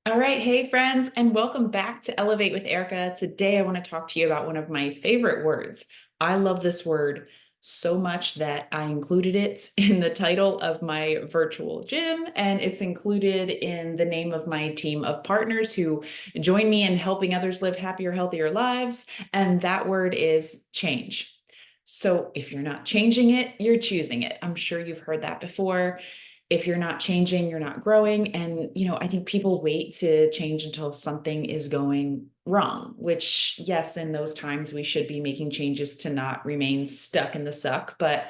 All right. Hey, friends, and welcome back to Elevate with Erica. Today, I want to talk to you about one of my favorite words. I love this word so much that I included it in the title of my virtual gym, and it's included in the name of my team of partners who join me in helping others live happier, healthier lives. And that word is change. So if you're not changing it, you're choosing it. I'm sure you've heard that before. If you're not changing, you're not growing. And, I think people wait to change until something is going wrong, which, yes, in those times we should be making changes to not remain stuck in the suck, but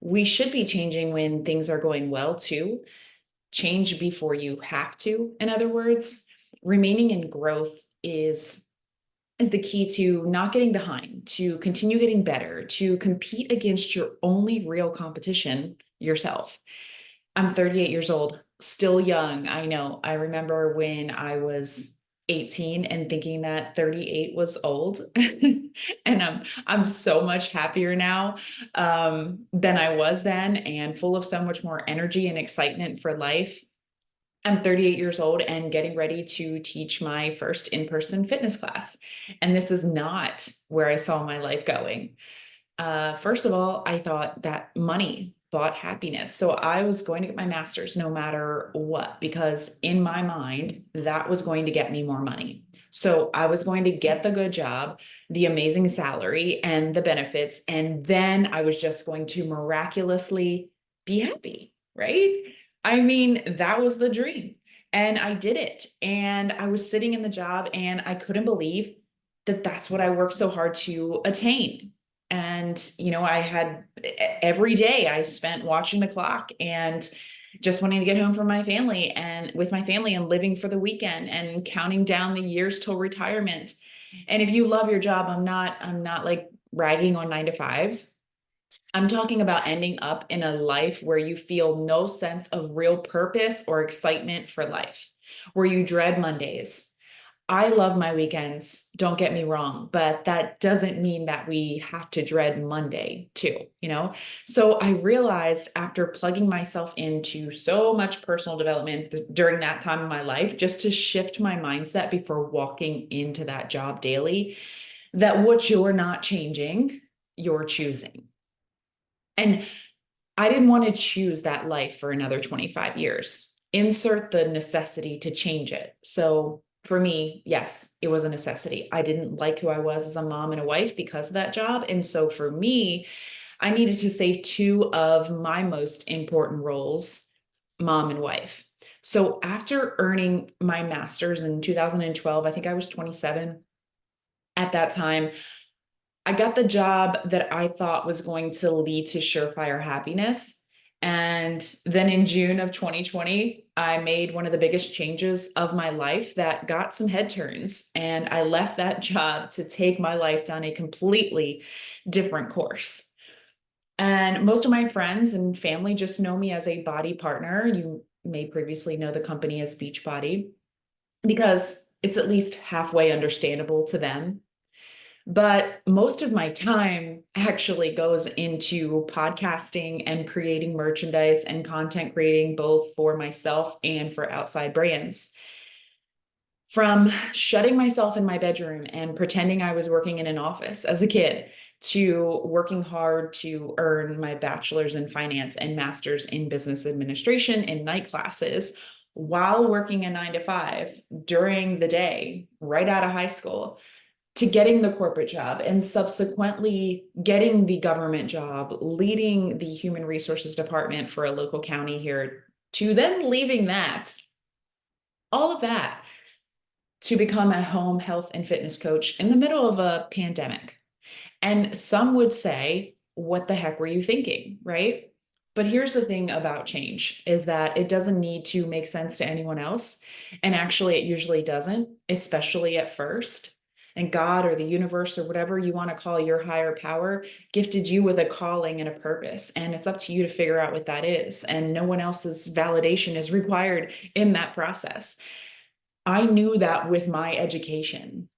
we should be changing when things are going well too. Change before you have to. In other words, remaining in growth is the key to not getting behind, to continue getting better, to compete against your only real competition, yourself. I'm 38 years old, still young. I know. I remember when I was 18 and thinking that 38 was old. And I'm so much happier now than I was then, and full of so much more energy and excitement for life. I'm 38 years old and getting ready to teach my first in-person fitness class. And this is not where I saw my life going. First of all, I thought that money bought happiness. So I was going to get my master's no matter what, because in my mind, that was going to get me more money. So I was going to get the good job, the amazing salary, and the benefits. And then I was just going to miraculously be happy, right? I mean, that was the dream. And I did it. And I was sitting in the job and I couldn't believe that that's what I worked so hard to attain. And, I had every day I spent watching the clock and just wanting to get home from my family and with my family and living for the weekend and counting down the years till retirement. And if you love your job, I'm not like ragging on 9 to 5s. I'm talking about ending up in a life where you feel no sense of real purpose or excitement for life, where you dread Mondays. I love my weekends, don't get me wrong, but that doesn't mean that we have to dread Monday too? So I realized after plugging myself into so much personal development during that time of my life, just to shift my mindset before walking into that job daily, that what you're not changing, you're choosing. And I didn't want to choose that life for another 25 years. Insert the necessity to change it. So for me, yes, it was a necessity. I didn't like who I was as a mom and a wife because of that job. And so for me, I needed to save two of my most important roles, mom and wife. So after earning my master's in 2012, I think I was 27 at that time. I got the job that I thought was going to lead to surefire happiness. And then in June of 2020, I made one of the biggest changes of my life that got some head turns. And I left that job to take my life down a completely different course. And most of my friends and family just know me as a body partner. You may previously know the company as Beachbody because it's at least halfway understandable to them. But most of my time actually goes into podcasting and creating merchandise and content creating both for myself and for outside brands. From shutting myself in my bedroom and pretending I was working in an office as a kid to working hard to earn my bachelor's in finance and master's in business administration in night classes while working a 9 to 5 during the day, right out of high school, to getting the corporate job and subsequently getting the government job, leading the human resources department for a local county here, to then leaving that, all of that, to become a home health and fitness coach in the middle of a pandemic. And some would say, what the heck were you thinking, right? But here's the thing about change is that it doesn't need to make sense to anyone else. And actually, it usually doesn't, especially at first. And God or the universe or whatever you want to call your higher power gifted you with a calling and a purpose. And it's up to you to figure out what that is. And no one else's validation is required in that process. I knew that with my education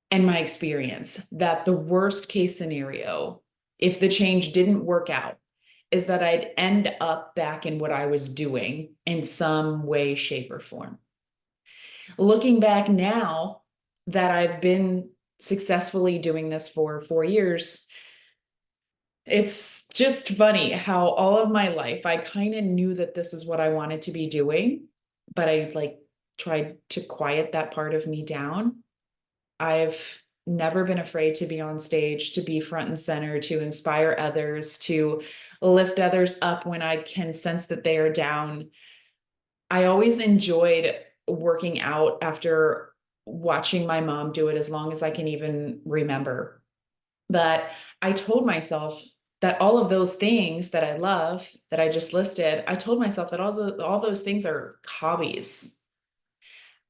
and my experience, that the worst case scenario, if the change didn't work out, is that I'd end up back in what I was doing in some way, shape, or form. Looking back now that I've been successfully doing this for 4 years, it's just funny how all of my life I kind of knew that this is what I wanted to be doing, but I like tried to quiet that part of me down. I've never been afraid to be on stage, to be front and center, to inspire others, to lift others up when I can sense that they are down. I always enjoyed working out after watching my mom do it as long as I can even remember. But I told myself that all of those things that I love that I just listed, I told myself that all those things are hobbies.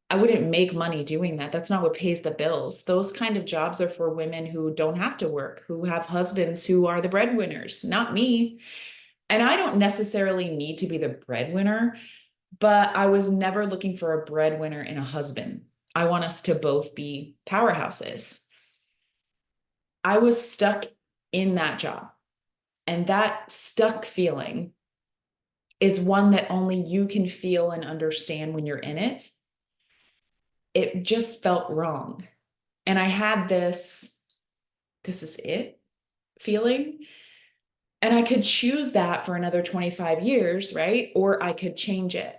I wouldn't make money doing that. That's not what pays the bills. Those kind of jobs are for women who don't have to work, who have husbands who are the breadwinners, not me. And I don't necessarily need to be the breadwinner, but I was never looking for a breadwinner in a husband. I want us to both be powerhouses. I was stuck in that job. And that stuck feeling is one that only you can feel and understand when you're in it. It just felt wrong. And I had this is it feeling. And I could choose that for another 25 years, right? Or I could change it.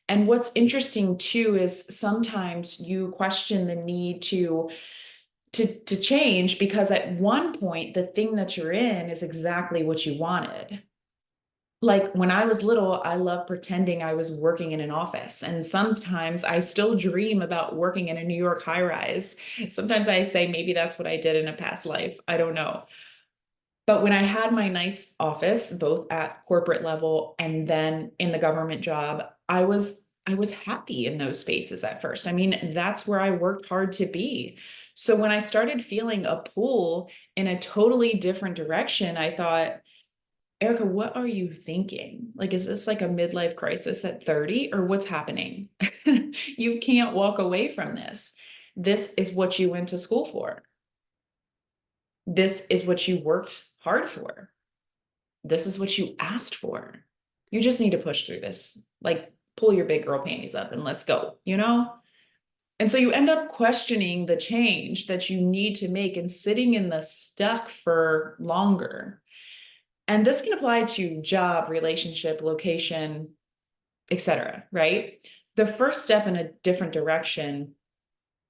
And what's interesting too is sometimes you question the need to change because at one point the thing that you're in is exactly what you wanted. Like when I was little, I loved pretending I was working in an office. And sometimes I still dream about working in a New York high rise. Sometimes I say maybe that's what I did in a past life. I don't know. But when I had my nice office, both at corporate level and then in the government job, I was happy in those spaces at first. I mean, that's where I worked hard to be. So when I started feeling a pull in a totally different direction, I thought, Erica, what are you thinking? Like, is this like a midlife crisis at 30 or what's happening? You can't walk away from this. This is what you went to school for. This is what you worked hard for. This is what you asked for. You just need to push through this. Like, pull your big girl panties up and let's go, you know? And so you end up questioning the change that you need to make and sitting in the stuck for longer. And this can apply to job, relationship, location, etc., right? The first step in a different direction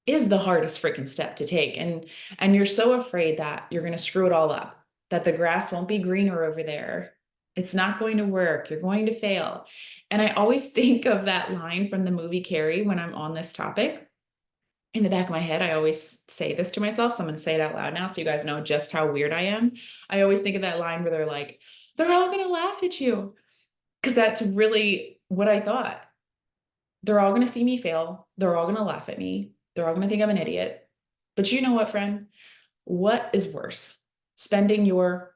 is the hardest freaking step to take. And you're so afraid that you're going to screw it all up, that the grass won't be greener over there. It's not going to work. You're going to fail. And I always think of that line from the movie Carrie when I'm on this topic. In the back of my head, I always say this to myself. So I'm going to say it out loud now so you guys know just how weird I am. I always think of that line where they're like, they're all going to laugh at you. Because that's really what I thought. They're all going to see me fail. They're all going to laugh at me. They're all going to think I'm an idiot. But you know what, friend? What is worse? Spending your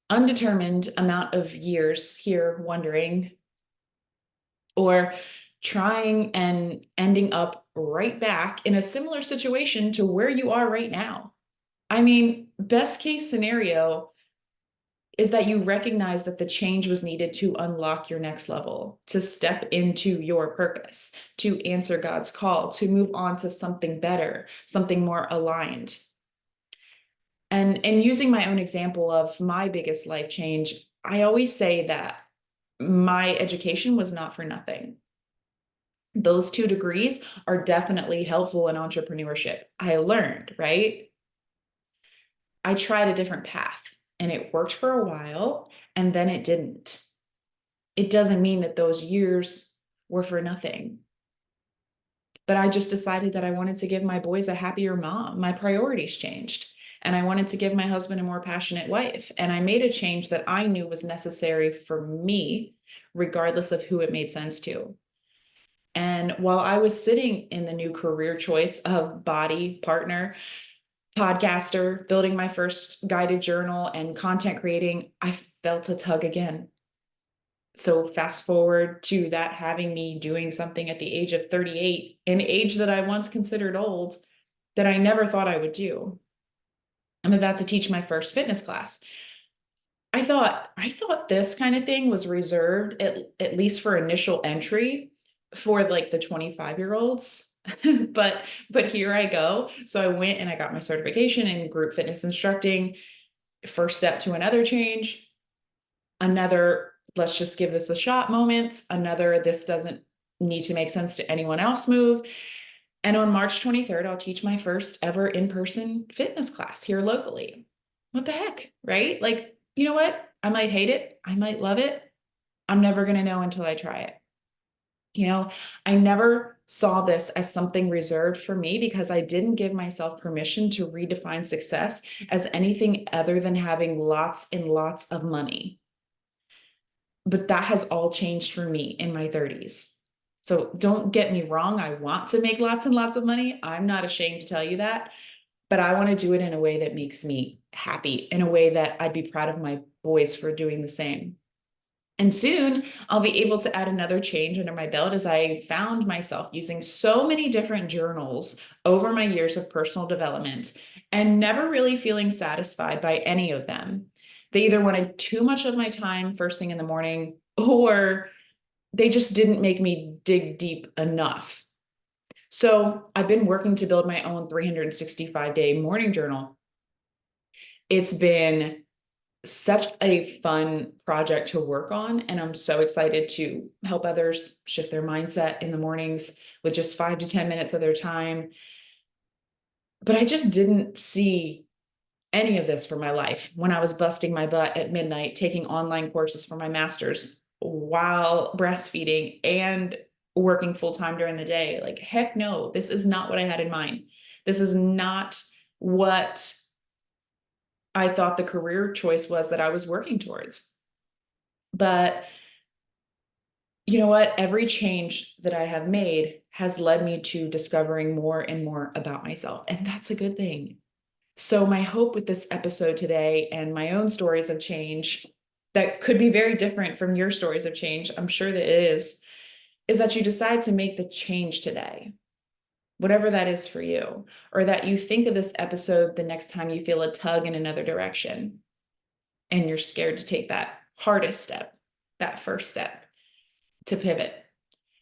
undetermined amount of years here wondering, or trying and ending up right back in a similar situation to where you are right now. I mean, best case scenario is that you recognize that the change was needed to unlock your next level, to step into your purpose, to answer God's call, to move on to something better, something more aligned. And using my own example of my biggest life change, I always say that my education was not for nothing. Those 2 degrees are definitely helpful in entrepreneurship. I learned, right? I tried a different path and it worked for a while and then it didn't. It doesn't mean that those years were for nothing. But I just decided that I wanted to give my boys a happier mom. My priorities changed. And I wanted to give my husband a more passionate wife. And I made a change that I knew was necessary for me, regardless of who it made sense to. And while I was sitting in the new career choice of body, partner, podcaster, building my first guided journal, and content creating, I felt a tug again. So fast forward to that having me doing something at the age of 38, an age that I once considered old, that I never thought I would do. I'm about to teach my first fitness class. I thought this kind of thing was reserved at least for initial entry for like the 25-year-olds. but here I go. So I went and I got my certification in group fitness instructing. First step to another change, another let's just give this a shot moment, another this doesn't need to make sense to anyone else move. And on March 23rd, I'll teach my first ever in-person fitness class here locally. What the heck, right? Like, you know what? I might hate it. I might love it. I'm never going to know until I try it. You know, I never saw this as something reserved for me because I didn't give myself permission to redefine success as anything other than having lots and lots of money. But that has all changed for me in my 30s. So don't get me wrong. I want to make lots and lots of money. I'm not ashamed to tell you that, but I want to do it in a way that makes me happy, in a way that I'd be proud of my boys for doing the same. And soon I'll be able to add another change under my belt as I found myself using so many different journals over my years of personal development and never really feeling satisfied by any of them. They either wanted too much of my time first thing in the morning, or they just didn't make me dig deep enough. So I've been working to build my own 365-day morning journal. It's been such a fun project to work on. And I'm so excited to help others shift their mindset in the mornings with just 5 to 10 minutes of their time. But I just didn't see any of this for my life when I was busting my butt at midnight, taking online courses for my master's while breastfeeding and working full time during the day. Like, heck no, this is not what I had in mind. This is not what I thought the career choice was that I was working towards. But you know what? Every change that I have made has led me to discovering more and more about myself. And that's a good thing. So, my hope with this episode today and my own stories of change that could be very different from your stories of change, I'm sure that it is that you decide to make the change today, whatever that is for you, or that you think of this episode the next time you feel a tug in another direction and you're scared to take that hardest step, that first step to pivot.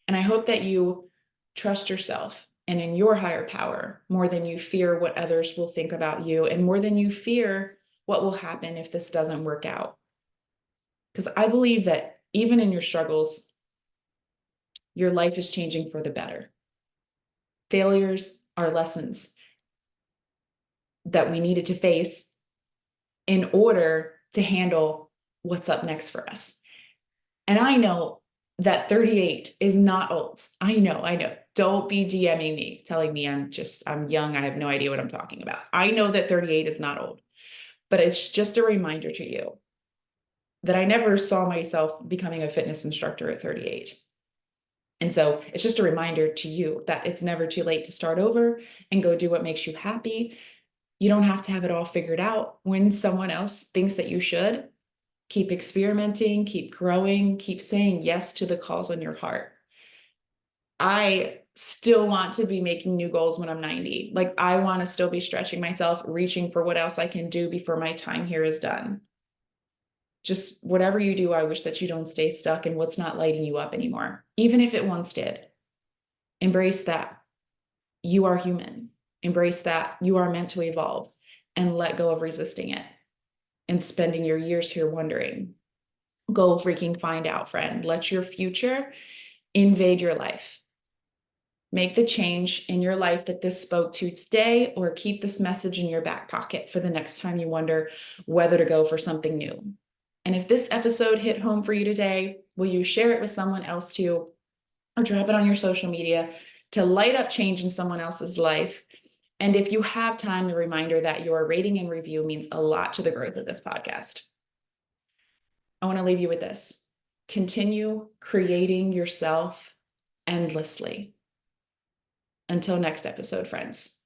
And I hope that you trust yourself and in your higher power more than you fear what others will think about you and more than you fear what will happen if this doesn't work out. Because I believe that even in your struggles, your life is changing for the better. Failures are lessons that we needed to face in order to handle what's up next for us. And I know that 38 is not old. I know. Don't be DMing me, telling me I'm young. I have no idea what I'm talking about. I know that 38 is not old, but it's just a reminder to you that I never saw myself becoming a fitness instructor at 38. And so it's just a reminder to you that it's never too late to start over and go do what makes you happy. You don't have to have it all figured out when someone else thinks that you should. Keep experimenting, keep growing, keep saying yes to the calls on your heart. I still want to be making new goals when I'm 90. Like, I want to still be stretching myself, reaching for what else I can do before my time here is done. Just whatever you do, I wish that you don't stay stuck in what's not lighting you up anymore, even if it once did. Embrace that. You are human. Embrace that. You are meant to evolve, and let go of resisting it and spending your years here wondering. Go freaking find out, friend. Let your future invade your life. Make the change in your life that this spoke to today, or keep this message in your back pocket for the next time you wonder whether to go for something new. And if this episode hit home for you today, will you share it with someone else too, or drop it on your social media to light up change in someone else's life? And if you have time, the reminder that your rating and review means a lot to the growth of this podcast. I want to leave you with this. Continue creating yourself endlessly. Until next episode, friends.